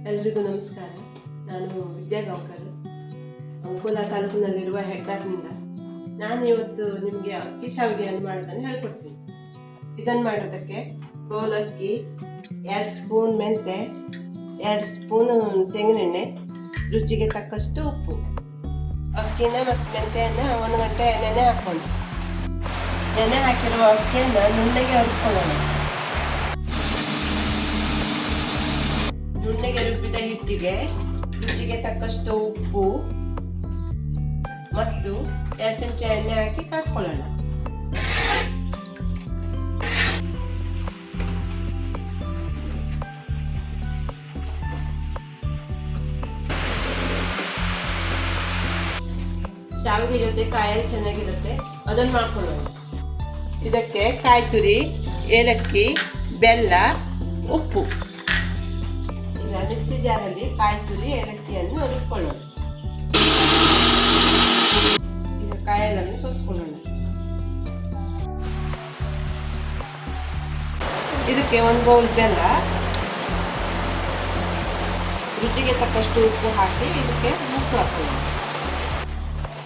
ಎಲ್ರಿಗೂ ನಮಸ್ಕಾರ. ನಾನು ವಿದ್ಯಾ ಗಾಂವ್ಕರ್, ಅಂಕೋಲಾ ತಾಲೂಕಿನಲ್ಲಿರುವ ಹೆಗ್ಗಾರ್ನಿಂದ. ನಾನು ಇವತ್ತು ನಿಮಗೆ ಅಕ್ಕಿ ಶಾವಿಗೆಯನ್ನು ಮಾಡೋದನ್ನು ಹೇಳ್ಕೊಡ್ತೀನಿ. ಇದನ್ನು ಮಾಡೋದಕ್ಕೆ ಕೋಲಕ್ಕಿ, 2 ಸ್ಪೂನ್ ಮೆಂತೆ, 2 ಸ್ಪೂನು ತೆಂಗಿನೆಣ್ಣೆ, ರುಚಿಗೆ ತಕ್ಕಷ್ಟು ಉಪ್ಪು, ಅಕ್ಕಿನ ಮತ್ತು ಮೆಂತೆಯನ್ನು 1 ಗಂಟೆ ನೆನೆ ಹಾಕ್ಕೊಂಡು, ನೆನೆ ಹಾಕಿರುವ ಅಕ್ಕಿಯನ್ನು ನುಣ್ಣಗೆ ಹುರ್ಕೊಳ್ಳೋಣ. ನುಣ್ಣಗೆ ರುಬ್ಬಿದ ಹಿಟ್ಟಿಗೆ ರುಚಿಗೆ ತಕ್ಕಷ್ಟು ಉಪ್ಪು ಮತ್ತು 2 ಚಮಚ ಎಣ್ಣೆ ಹಾಕಿ ಕಾಸ್ಕೊಳ್ಳೋಣ. ಶಾವಿಗೆ ಜೊತೆ ಕಾಯಲ್ಲಿ ಚೆನ್ನಾಗಿರುತ್ತೆ, ಅದನ್ನು ಮಾಡ್ಕೊಳ್ಳೋಣ. ಇದಕ್ಕೆ ಕಾಯಿ ತುರಿ, ಏಲಕ್ಕಿ, ಬೆಲ್ಲ, ಉಪ್ಪು. ಈಗ ಮಿಕ್ಸಿ ಜಾರಲ್ಲಿ ಕಾಯಿ ತುರಿ, ಏಲಕ್ಕಿಯನ್ನು ರುಬ್ಕೊಳ್ಳೋಣ. ಈಗ ಕಾಯಲನ್ನು ಸೋಸ್ಕೊಳ್ಳೋಣ. ಇದಕ್ಕೆ 1 ಬೌಲ್ ಬೆಲ್ಲ, ರುಚಿಗೆ ತಕ್ಕಷ್ಟು ಉಪ್ಪು ಹಾಕಿ ಇದಕ್ಕೆ ಮಿಕ್ಸ್ ಮಾಡ್ಕೊಳ್ಳೋಣ.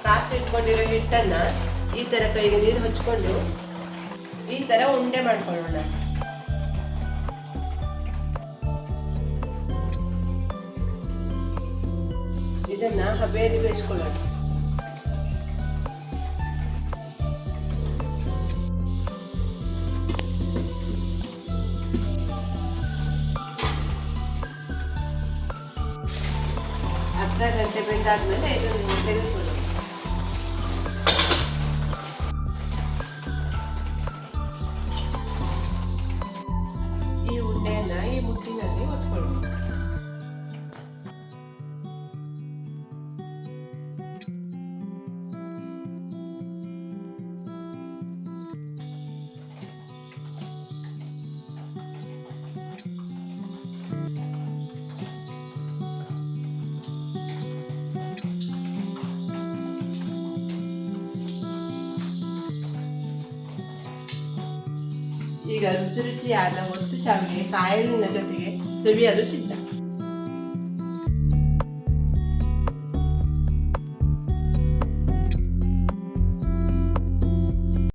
ಕಾಸಿ ಇಟ್ಕೊಂಡಿರೋ ಹಿಟ್ಟನ್ನು ಈ ಥರ ಕೈಗೆ ನೀರು ಹಚ್ಕೊಂಡು ಈ ಥರ ಉಂಡೆ ಮಾಡ್ಕೊಳ್ಳೋಣ. ಇದನ್ನ ಹಬೇಲಿ ಬೇಯಿಸ್ಕೊಳ್ಳೋಣ. ಅರ್ಧ ಗಂಟೆ ಬೆಂದಾದ್ಮೇಲೆ ಇದನ್ನು ತೆಗೆದುಕೊಳ್ಳೋಣ. ಈ ಉಂಡೆಯನ್ನ ಈ ಮುಟ್ಟಿನಲ್ಲಿ ಒತ್ಕೊಳ್ಳೋಣ. ಈಗ ರುಚಿಯಾದ ಒತ್ತು ಶಾವಿಗೆ ಕಾಯಲಿನ ಜೊತೆಗೆ ಸವಿಯಲು ಸಿದ್ಧ.